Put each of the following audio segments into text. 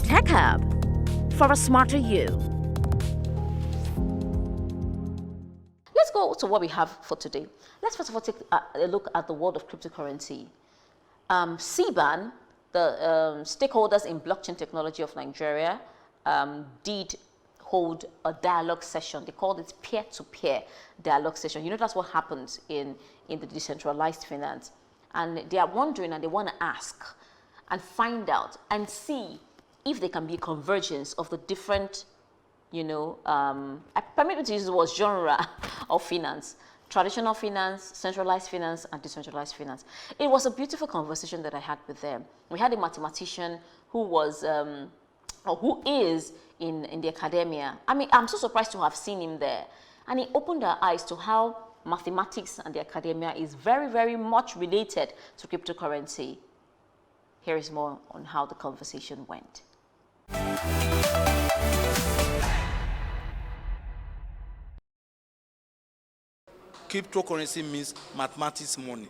Tech Hub, for a smarter you. Let's go to what we have for today. Let's first of all take a look at the world of cryptocurrency. SIBAN, the stakeholders in blockchain technology of Nigeria, did hold a dialogue session. They called it peer-to-peer dialogue session. You know, that's what happens in the decentralized finance. And they are wondering and they want to ask and find out and see if there can be a convergence of the different, I permit me to use the word genre of finance: traditional finance, centralized finance, and decentralized finance. It was a beautiful conversation that I had with them. We had a mathematician who was, or who is in the academia. I mean, I'm so surprised to have seen him there. And he opened our eyes to how mathematics and the academia is very, very much related to cryptocurrency. Here is more on how the conversation went. Cryptocurrency means mathematics money.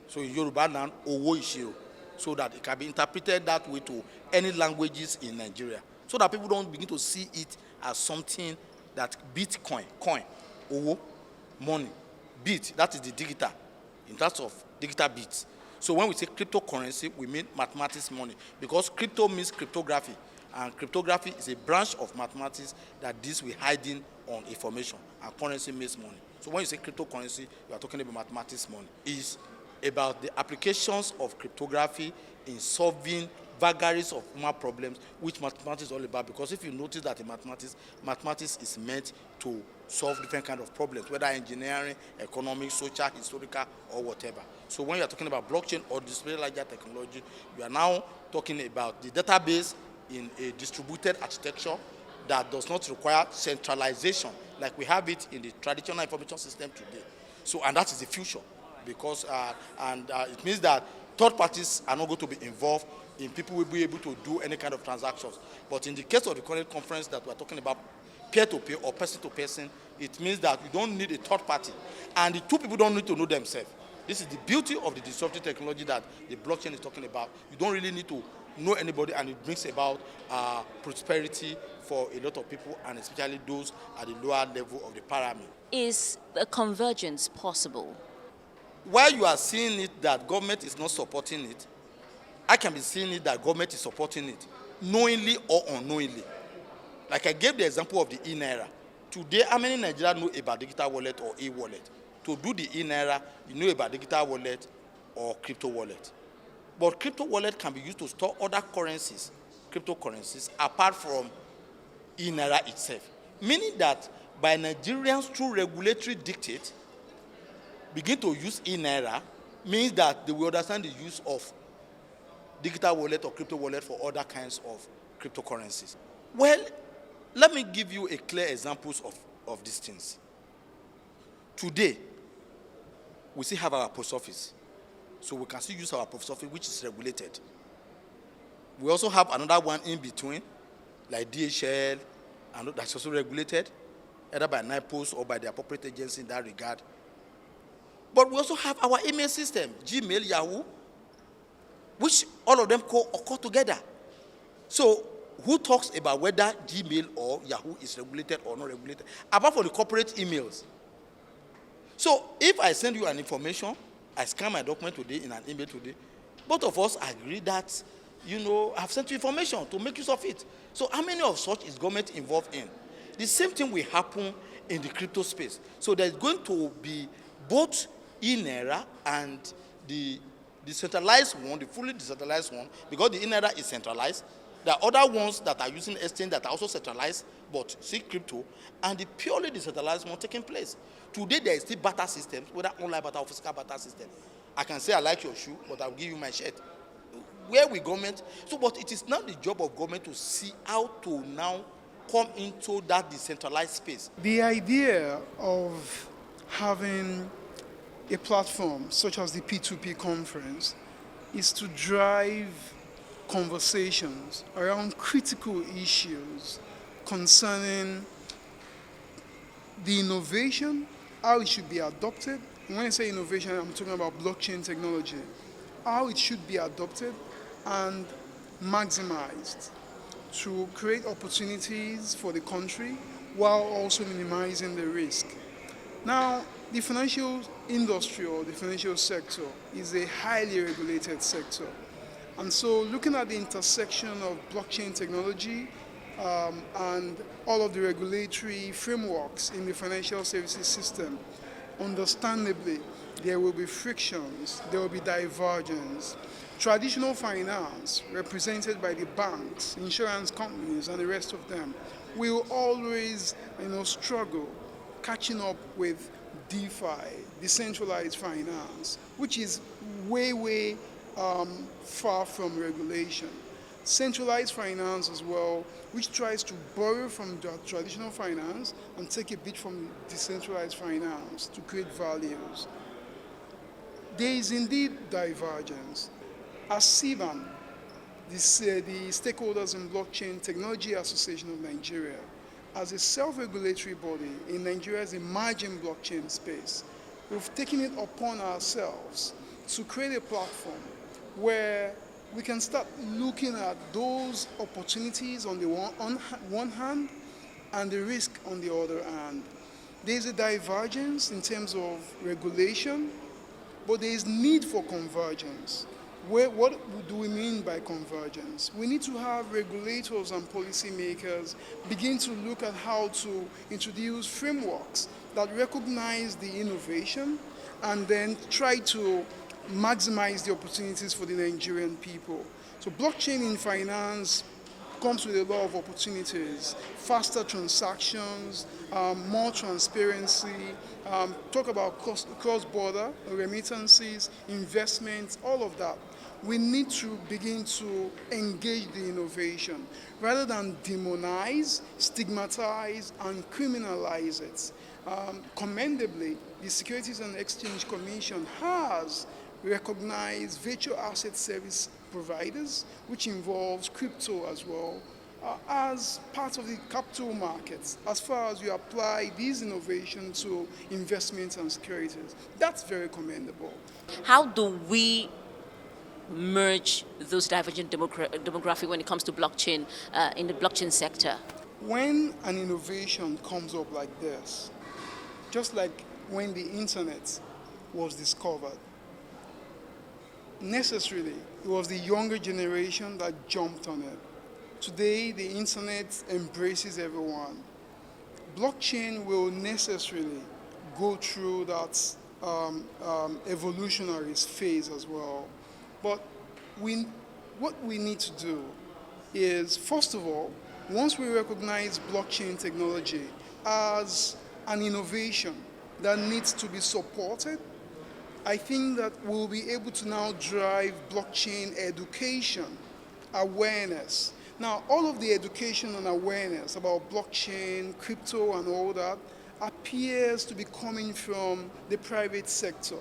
So in Yoruba land, owo isiro, so that it can be interpreted that way to any languages in Nigeria, so that people don't begin to see it as something that Bitcoin, coin, owo, money, bit, that is the digital, in terms of digital bits. So when we say cryptocurrency, we mean mathematics money, because crypto means cryptography, and cryptography is a branch of mathematics that deals with hiding on information, and currency means money. So when you say cryptocurrency, you are talking about mathematics money. It's about the applications of cryptography in solving vagaries of human problems, which mathematics is all about. Because if you notice that in mathematics is meant to solve different kinds of problems, whether engineering, economic, social, historical, or whatever. So when you are talking about blockchain or distributed ledger technology, you are now talking about the database in a distributed architecture that does not require centralization like we have it in the traditional information system today. So, and that is the future, because it means that third parties are not going to be involved in people will be able to do any kind of transactions. But in the case of the current conference that we're talking about, peer-to-peer or person-to-person, it means that you don't need a third party. And the two people don't need to know themselves. This is the beauty of the disruptive technology that the blockchain is talking about. You don't really need to know anybody, and it brings about prosperity for a lot of people, and especially those at the lower level of the pyramid. Is a convergence possible? While you are seeing it that government is not supporting it, I can be seeing it that government is supporting it, knowingly or unknowingly. Like I gave the example of the e-naira. Today, how many Nigerians know about digital wallet or e-wallet? To do the e-naira, you know about digital wallet or crypto wallet. But crypto wallet can be used to store other currencies, cryptocurrencies, apart from e-naira itself. Meaning that by Nigerians through regulatory dictate, begin to use e-naira, means that they will understand the use of digital wallet or crypto wallet for other kinds of cryptocurrencies. Well, let me give you a clear examples of these things. Today, we still have our post office. So we can still use our post office, which is regulated. We also have another one in between, like DHL, and that's also regulated, either by NIPOS or by the appropriate agency in that regard. But we also have our email system, Gmail, Yahoo, which all of them occur together. So who talks about whether Gmail or Yahoo is regulated or not regulated, apart from the corporate emails? So if I send you an information, I scan my document today in an email today, both of us agree that, I've sent you information to make use of it. So how many of such is government involved in? The same thing will happen in the crypto space. So there's going to be both e-naira and the decentralized one, the fully decentralized one, because the e-naira is centralized. There are other ones that are using exchange that are also centralized, but see crypto, and the purely decentralized one taking place. Today, there is still barter systems, whether online barter or physical barter system. I can say I like your shoe, but I'll give you my shirt. Where will government? So, but it is now the job of government to see how to now come into that decentralized space. The idea of having a platform such as the P2P conference is to drive conversations around critical issues concerning the innovation, how it should be adopted. And when I say innovation, I'm talking about blockchain technology, how it should be adopted, and maximized to create opportunities for the country while also minimizing the risk. Now, the financial industry or the financial sector is a highly regulated sector. And so looking at the intersection of blockchain technology and all of the regulatory frameworks in the financial services system, understandably, there will be frictions, there will be divergence. Traditional finance, represented by the banks, insurance companies, and the rest of them, will always struggle catching up with DeFi, decentralized finance, which is way far from regulation. Centralized finance as well, which tries to borrow from traditional finance and take a bit from decentralized finance to create values. There is indeed divergence. As SIBAN, the Stakeholders in Blockchain Technology Association of Nigeria, as a self-regulatory body in Nigeria's emerging blockchain space, we've taken it upon ourselves to create a platform where we can start looking at those opportunities on the one hand and the risk on the other hand. There's a divergence in terms of regulation, but there is need for convergence. What do we mean by convergence? We need to have regulators and policymakers begin to look at how to introduce frameworks that recognize the innovation and then try to maximize the opportunities for the Nigerian people. So blockchain in finance comes with a lot of opportunities, faster transactions, more transparency, talk about cross-border remittances, investments, all of that. We need to begin to engage the innovation rather than demonize, stigmatize, and criminalize it. Commendably, the Securities and Exchange Commission has recognized virtual asset service providers, which involves crypto as well, as part of the capital markets, as far as you apply these innovations to investments and securities. That's very commendable. How do we merge those divergent demographic when it comes to blockchain in the blockchain sector? When an innovation comes up like this, just like when the internet was discovered, necessarily it was the younger generation that jumped on it. Today, the internet embraces everyone. Blockchain will necessarily go through that evolutionary phase as well. But what we need to do is, first of all, once we recognize blockchain technology as an innovation that needs to be supported, I think that we'll be able to now drive blockchain education, awareness. Now, all of the education and awareness about blockchain, crypto, and all that appears to be coming from the private sector,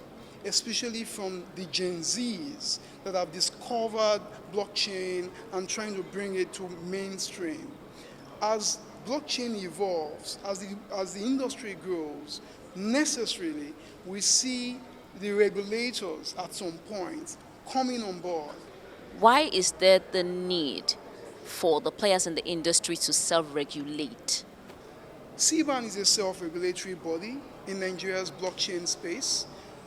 especially from the Gen Zs that have discovered blockchain and trying to bring it to mainstream. As blockchain evolves, as the industry grows, necessarily we see the regulators at some point coming on board. Why is there the need for the players in the industry to self-regulate? SIBAN is a self-regulatory body in Nigeria's blockchain space.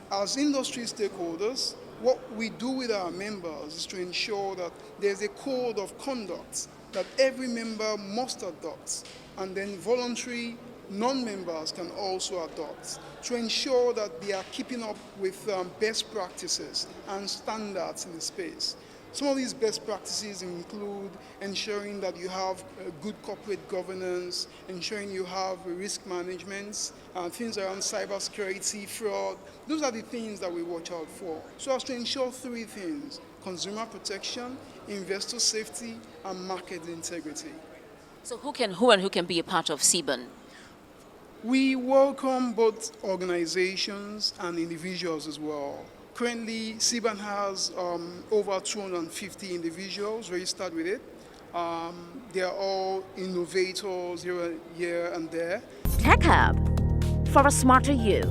As industry stakeholders, what we do with our members is to ensure that there's a code of conduct that every member must adopt, and then voluntary non-members can also adopt to ensure that they are keeping up with best practices and standards in the space. Some of these best practices include ensuring that you have good corporate governance, ensuring you have risk management, things around cybersecurity, fraud. Those are the things that we watch out for. So as to ensure three things: consumer protection, investor safety, and market integrity. So who can be a part of SIBAN? We welcome both organizations and individuals as well. Currently, SIBAN has over 250 individuals registered with it. They are all innovators here and there. Tech Hub for a smarter you.